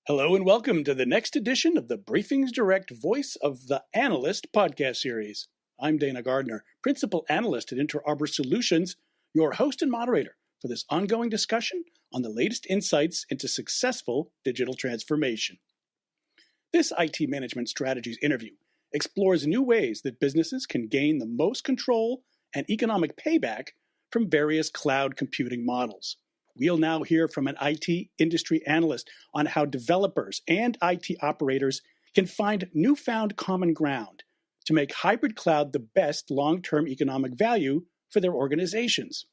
Hello and welcome to the next edition of the BriefingsDirect Voice of the Analyst podcast series. I'm Dana Gardner, Principal Analyst at Inter Arbor Solutions, your host and moderator for this ongoing discussion on the latest insights into successful digital transformation. This IT Management Strategies interview explores new ways that businesses can gain the most control and economic payback from various cloud computing models. We'll now hear from an IT industry analyst on how developers and IT operators can find newfound common ground to make hybrid cloud the best long-term economic value for their organizations.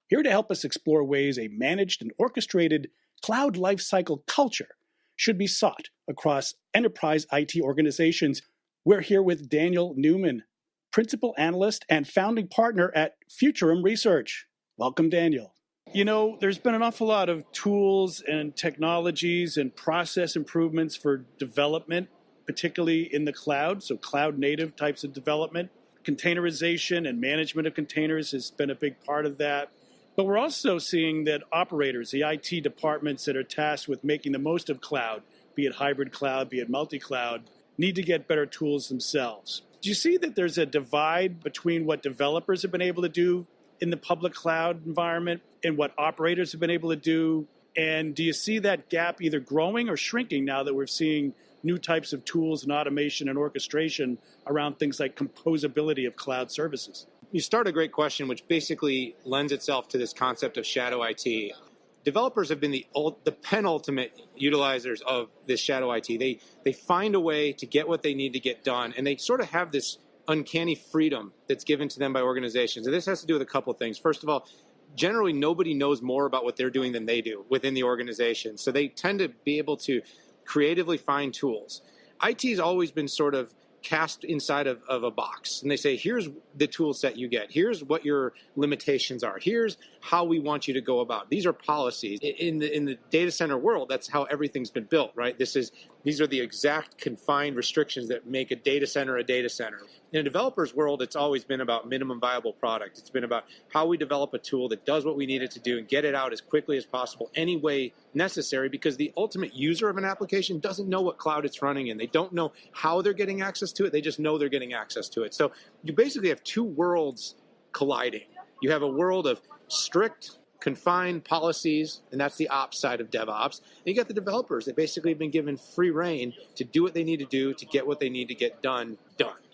Here to help us explore ways a managed and orchestrated cloud lifecycle culture should be sought across enterprise IT organizations, we're here with Daniel Newman, Principal Analyst and Founding Partner at Futurum Research. Welcome, Daniel. You know, there's been an awful lot of tools and technologies and process improvements for development, particularly in the cloud, so cloud native types of development. Containerization and management of containers has been a big part of that. But we're also seeing that operators, the IT departments that are tasked with making the most of cloud, be it hybrid cloud, be it multi-cloud, need to get better tools themselves. Do you see that there's a divide between what developers have been able to do in the public cloud environment and what operators have been able to do? And do you see that gap either growing or shrinking now that we're seeing new types of tools and automation and orchestration around things like composability of cloud services? You start a great question, which basically lends itself to this concept of shadow IT. Developers have been the penultimate utilizers of this shadow IT. They find a way to get what they need to get done, and they sort of have this uncanny freedom that's given to them by organizations. And this has to do with a couple of things. First of all, generally nobody knows more about what they're doing than they do within the organization. So they tend to be able to creatively find tools. IT has always been sort of cast inside of a box, and they say, here's the tool set you get, here's what your limitations are, here's how we want you to go about. These are policies. In the data center world, that's how everything's been built, right? These are the exact confined restrictions that make a data center a data center. In a developer's world, it's always been about minimum viable product. It's been about how we develop a tool that does what we need it to do and get it out as quickly as possible, any way necessary, because the ultimate user of an application doesn't know what cloud it's running in. They don't know how they're getting access to it. They just know they're getting access to it. So you basically have two worlds colliding. You have a world of strict, confined policies, and that's the ops side of DevOps. And you got the developers that basically have been given free reign to do what they need to do to get what they need to get done.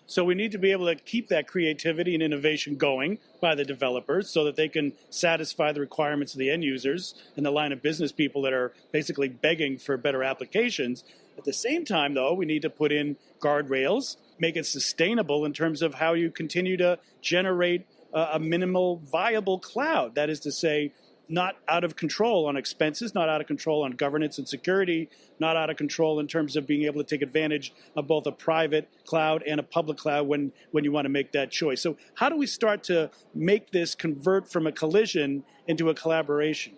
So we need to be able to keep that creativity and innovation going by the developers so that they can satisfy the requirements of the end users and the line of business people that are basically begging for better applications. At the same time, though, we need to put in guardrails, make it sustainable in terms of how you continue to generate a minimal viable cloud. That is to say, not out of control on expenses, not out of control on governance and security, not out of control in terms of being able to take advantage of both a private cloud and a public cloud when you want to make that choice. So how do we start to make this convert from a collision into a collaboration?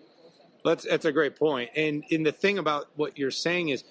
That's a great point. And the thing about what you're saying is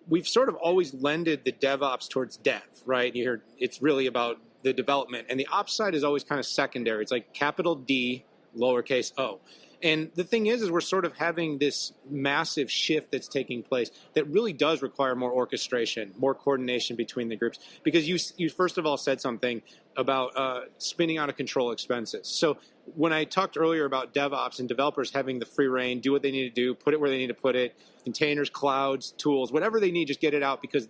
we've sort of always lended the DevOps towards dev, right? You hear it's really about the development. And the ops side is always kind of secondary. It's like capital D, lowercase o. And the thing is we're sort of having this massive shift that's taking place that really does require more orchestration, more coordination between the groups. Because you first of all said something about spinning out of control expenses. So when I talked earlier about DevOps and developers having the free reign, do what they need to do, put it where they need to put it, containers, clouds, tools, whatever they need, just get it out because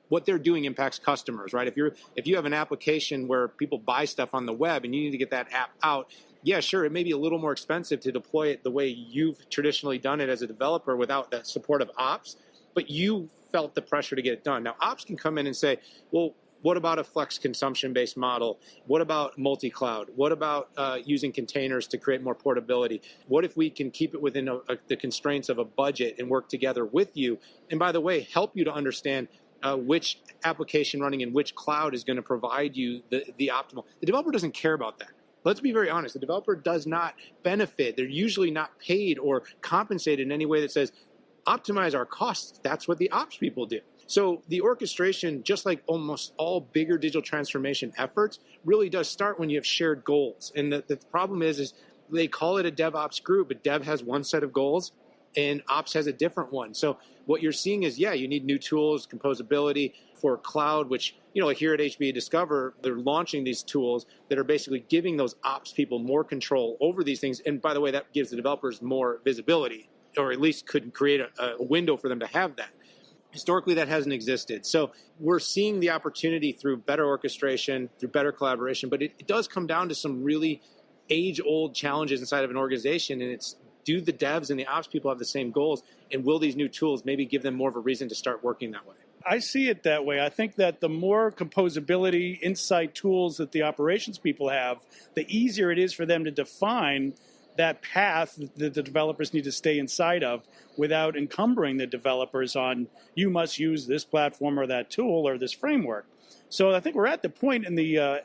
what they're doing impacts customers, right? If you have an application where people buy stuff on the web and you need to get that app out, yeah, sure, it may be a little more expensive to deploy it the way you've traditionally done it as a developer without the support of ops, but you felt the pressure to get it done. Now, ops can come in and say, well, what about a flex consumption-based model? What about multi-cloud? What about using containers to create more portability? What if we can keep it within the constraints of a budget and work together with you? And by the way, help you to understand which application running in which cloud is going to provide you the optimal. The developer doesn't care about that. Let's be very honest. The developer does not benefit. They're usually not paid or compensated in any way that says, optimize our costs. That's what the ops people do. So the orchestration, just like almost all bigger digital transformation efforts, really does start when you have shared goals. And the problem is they call it a DevOps group, but Dev has one set of goals and Ops has a different one. So what you're seeing is, you need new tools, composability for cloud, which, like here at HPE Discover, they're launching these tools that are basically giving those Ops people more control over these things. And by the way, that gives the developers more visibility, or at least could create a window for them to have that. Historically, that hasn't existed. So we're seeing the opportunity through better orchestration, through better collaboration, but it does come down to some really age-old challenges inside of an organization, and it's, do the devs and the ops people have the same goals, and will these new tools maybe give them more of a reason to start working that way? I see it that way. I think that the more composability, insight tools that the operations people have, the easier it is for them to define that path that the developers need to stay inside of without encumbering the developers on, you must use this platform or that tool or this framework. So I think we're at the point in the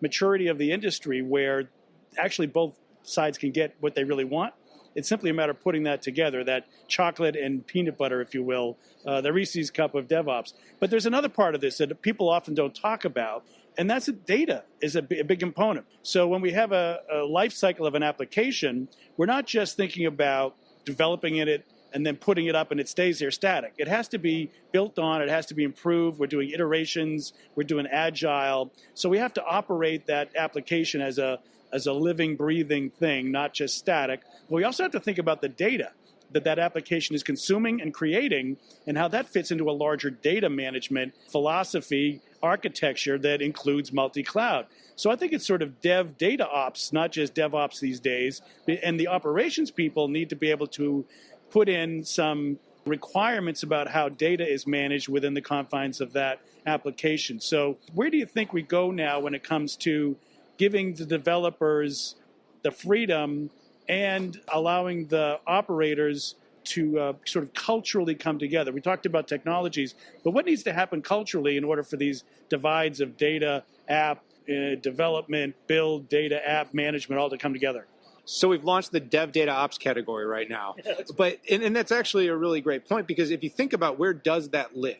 maturity of the industry where actually both sides can get what they really want. It's simply a matter of putting that together, that chocolate and peanut butter, if you will, the Reese's cup of DevOps. But there's another part of this that people often don't talk about, and that's that data is a big component. So when we have a life cycle of an application, we're not just thinking about developing it and then putting it up and it stays there static. It has to be built on, it has to be improved. We're doing iterations, we're doing agile. So we have to operate that application as a living, breathing thing, not just static. But we also have to think about the data that application is consuming and creating, and how that fits into a larger data management philosophy, architecture that includes multi-cloud. So I think it's sort of dev data ops, not just DevOps these days. And the operations people need to be able to put in some requirements about how data is managed within the confines of that application. So where do you think we go now when it comes to giving the developers the freedom and allowing the operators to sort of culturally come together? We talked about technologies, but what needs to happen culturally in order for these divides of data, app, development, build, data, app management all to come together? So we've launched the Dev Data Ops category right now. But and that's actually a really great point, because if you think about where does that live,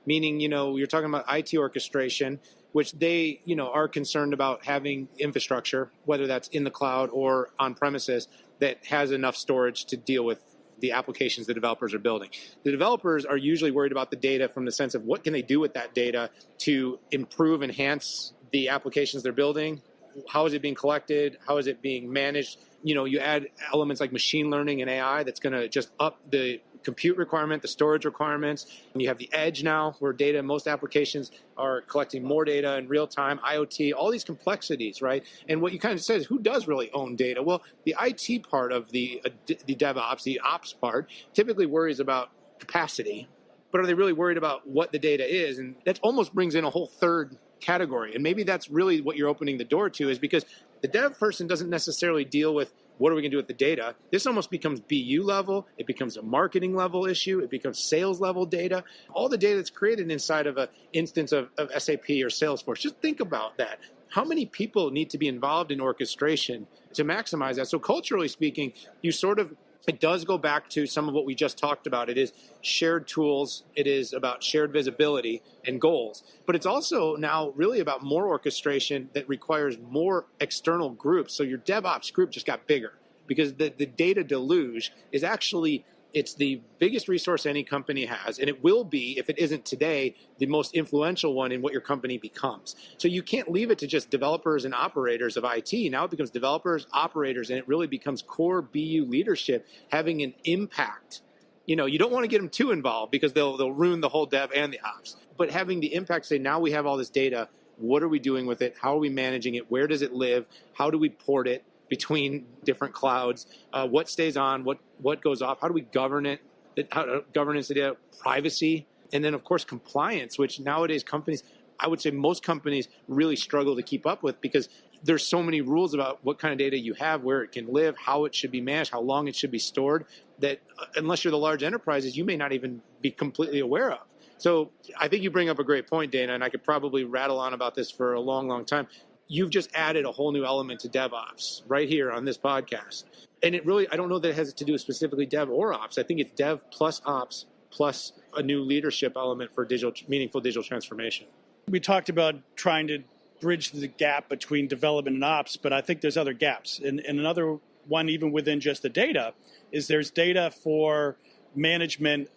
meaning, you're talking about IT orchestration, which they, are concerned about having infrastructure, whether that's in the cloud or on premises, that has enough storage to deal with the applications the developers are building. The developers are usually worried about the data from the sense of what can they do with that data to improve, enhance the applications they're building. How is it being collected? How is it being managed? You add elements like machine learning and AI that's going to just up the compute requirement, the storage requirements. And you have the edge now, where data, most applications are collecting more data in real time, IoT, all these complexities, right? And what you kind of said is, who does really own data? Well, the IT part of the DevOps, the ops part, typically worries about capacity, but are they really worried about what the data is? And that almost brings in a whole third category. And maybe that's really what you're opening the door to, is because the dev person doesn't necessarily deal with what are we going to do with the data. This almost becomes BU level. It becomes a marketing level issue. It becomes sales level data. All the data that's created inside of an instance of SAP or Salesforce. Just think about that. How many people need to be involved in orchestration to maximize that? So culturally speaking, it does go back to some of what we just talked about. It is shared tools. It is about shared visibility and goals. But it's also now really about more orchestration that requires more external groups. So your DevOps group just got bigger, because the data deluge is actually, it's the biggest resource any company has, and it will be, if it isn't today, the most influential one in what your company becomes. So you can't leave it to just developers and operators of IT. Now it becomes developers, operators, and it really becomes core BU leadership having an impact. You don't want to get them too involved, because they'll ruin the whole dev and the ops. But having the impact, say, now we have all this data, what are we doing with it? How are we managing it? Where does it live? How do we port it between different clouds? What stays on? What goes off? How do we govern it? Governance, data, privacy, and then of course compliance, which nowadays companies, I would say most companies really struggle to keep up with, because there's so many rules about what kind of data you have, where it can live, how it should be managed, how long it should be stored, that unless you're the large enterprises, you may not even be completely aware of. So I think you bring up a great point, Dana, and I could probably rattle on about this for a long, long time. You've just added a whole new element to DevOps right here on this podcast. And it really, I don't know that it has to do with specifically Dev or Ops. I think it's Dev plus Ops plus a new leadership element for meaningful digital transformation. We talked about trying to bridge the gap between development and ops, but I think there's other gaps. And another one, even within just the data, is there's data for management,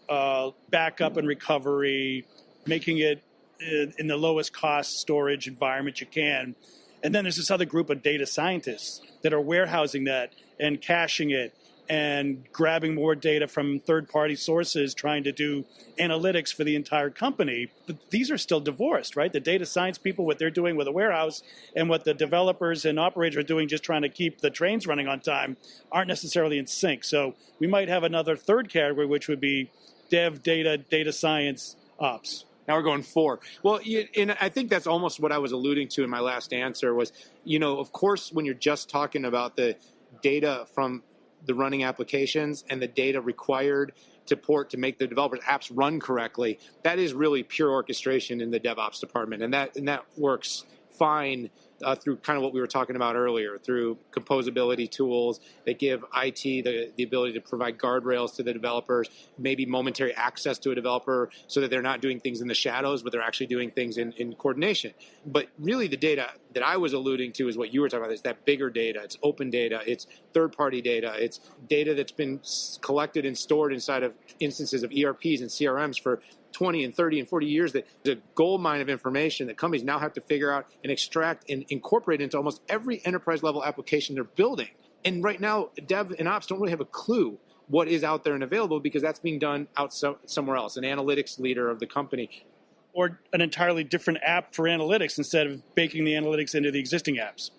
backup and recovery, making it in the lowest cost storage environment you can. And then there's this other group of data scientists that are warehousing that and caching it and grabbing more data from third-party sources, trying to do analytics for the entire company. But these are still divorced, right? The data science people, what they're doing with a warehouse, and what the developers and operators are doing just trying to keep the trains running on time, aren't necessarily in sync. So we might have another third category, which would be dev, data science, ops. Now we're going 4. Well, and I think that's almost what I was alluding to in my last answer was, of course, when you're just talking about the data from the running applications and the data required to make the developers' apps run correctly, that is really pure orchestration in the DevOps department. And that works fine through kind of what we were talking about earlier, through composability tools that give IT the ability to provide guardrails to the developers, maybe momentary access to a developer so that they're not doing things in the shadows, but they're actually doing things in coordination. But really the data that I was alluding to is what you were talking about. It's that bigger data. It's open data. It's third-party data. It's data that's been collected and stored inside of instances of ERPs and CRMs for 20 and 30 and 40 years, that the gold mine of information that companies now have to figure out and extract and incorporate into almost every enterprise level application they're building. And right now, dev and ops don't really have a clue what is out there and available because that's being done out somewhere else, an analytics leader of the company. Or an entirely different app for analytics instead of baking the analytics into the existing apps.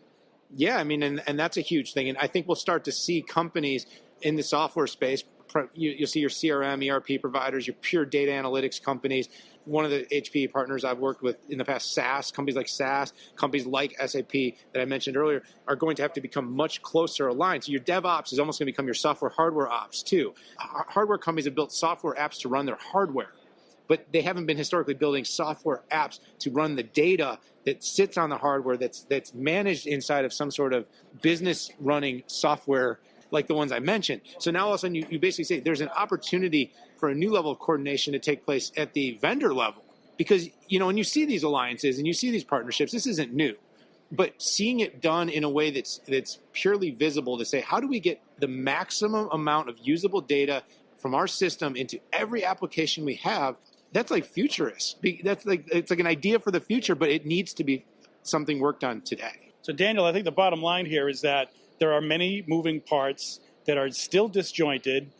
Yeah, I mean, and that's a huge thing. And I think we'll start to see companies in the software space. You'll see your CRM, ERP providers, your pure data analytics companies. One of the HP partners I've worked with in the past, SaaS, companies like SaaS, companies like SAP that I mentioned earlier, are going to have to become much closer aligned. So your DevOps is almost going to become your software hardware ops too. Hardware companies have built software apps to run their hardware, but they haven't been historically building software apps to run the data that sits on the hardware that's managed inside of some sort of business running software like the ones I mentioned. So now all of a sudden you basically say there's an opportunity for a new level of coordination to take place at the vendor level. Because, when you see these alliances and you see these partnerships, this isn't new. But seeing it done in a way that's purely visible to say, how do we get the maximum amount of usable data from our system into every application we have, that's like futurist. It's like an idea for the future, but it needs to be something worked on today. So Daniel, I think the bottom line here is that there are many moving parts that are still disjointed,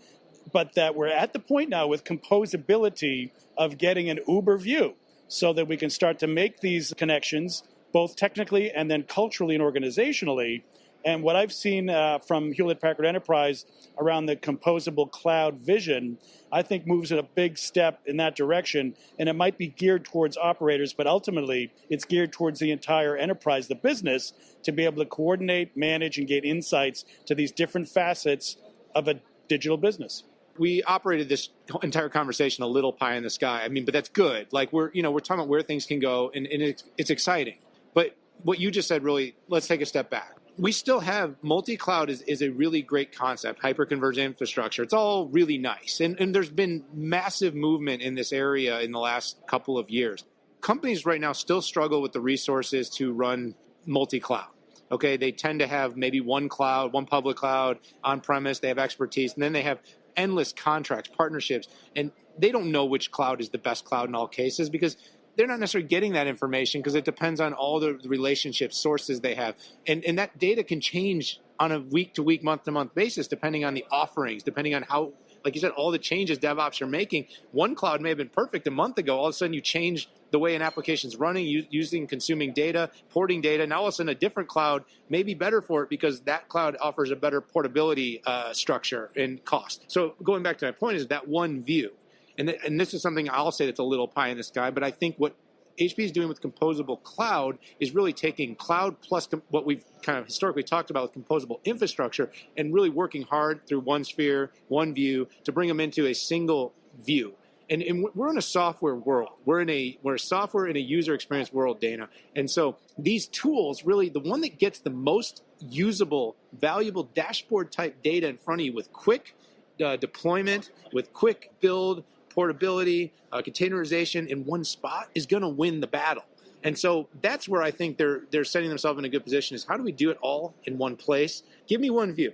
but that we're at the point now with composability of getting an Uber view so that we can start to make these connections, both technically and then culturally and organizationally. And what I've seen from Hewlett-Packard Enterprise around the composable cloud vision, I think moves at a big step in that direction. And it might be geared towards operators, but ultimately it's geared towards the entire enterprise, the business, to be able to coordinate, manage, and get insights to these different facets of a digital business. We operated this entire conversation a little pie in the sky. I mean, but that's good. Like we're talking about where things can go, and it's exciting. But what you just said, really, let's take a step back. We still have multi-cloud is a really great concept, hyper-converged infrastructure. It's all really nice. And there's been massive movement in this area in the last couple of years. Companies right now still struggle with the resources to run multi-cloud. Okay, they tend to have maybe one cloud, one public cloud, on-premise, they have expertise, and then they have endless contracts, partnerships, and they don't know which cloud is the best cloud in all cases because they're not necessarily getting that information because it depends on all the relationship sources they have. And that data can change on a week-to-week, month-to-month basis depending on the offerings, depending on how, like you said, all the changes DevOps are making. One cloud may have been perfect a month ago. All of a sudden you change the way an application's running, using, consuming data, porting data. Now all of a sudden a different cloud may be better for it because that cloud offers a better portability structure and cost. So going back to my point is that one view. And this is something I'll say that's a little pie in the sky, but I think what HP is doing with composable cloud is really taking cloud plus what we've kind of historically talked about with composable infrastructure and really working hard through one sphere, one view to bring them into a single view. And we're in a software world. We're a software and a user experience world, Dana. And so these tools, really, the one that gets the most usable, valuable dashboard type data in front of you with quick deployment, with quick build, portability, containerization in one spot is going to win the battle. And so that's where I think they're setting themselves in a good position is how do we do it all in one place? Give me one view,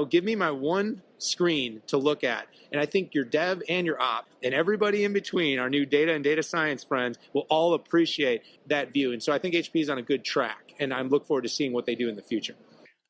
give me my one screen to look at. And I think your dev and your op and everybody in between, our new data and data science friends, will all appreciate that view. And so I think HP is on a good track, and I look forward to seeing what they do in the future.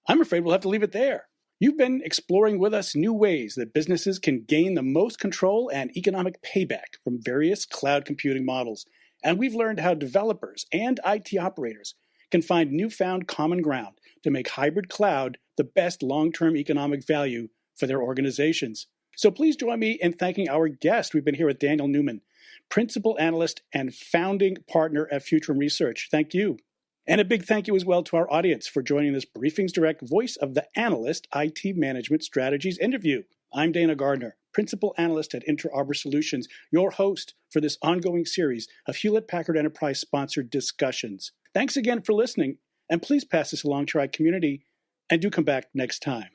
I'm afraid we'll have to leave it there. You've been exploring with us new ways that businesses can gain the most control and economic payback from various cloud computing models. And we've learned how developers and IT operators can find newfound common ground to make hybrid cloud the best long-term economic value for their organizations. So please join me in thanking our guest. We've been here with Daniel Newman, Principal Analyst and Founding Partner at Futurum Research. Thank you. And a big thank you as well to our audience for joining this BriefingsDirect Voice of the Analyst IT Management Strategies interview. I'm Dana Gardner, Principal Analyst at Inter Arbor Solutions, your host for this ongoing series of Hewlett-Packard Enterprise-sponsored discussions. Thanks again for listening, and please pass this along to our community, and do come back next time.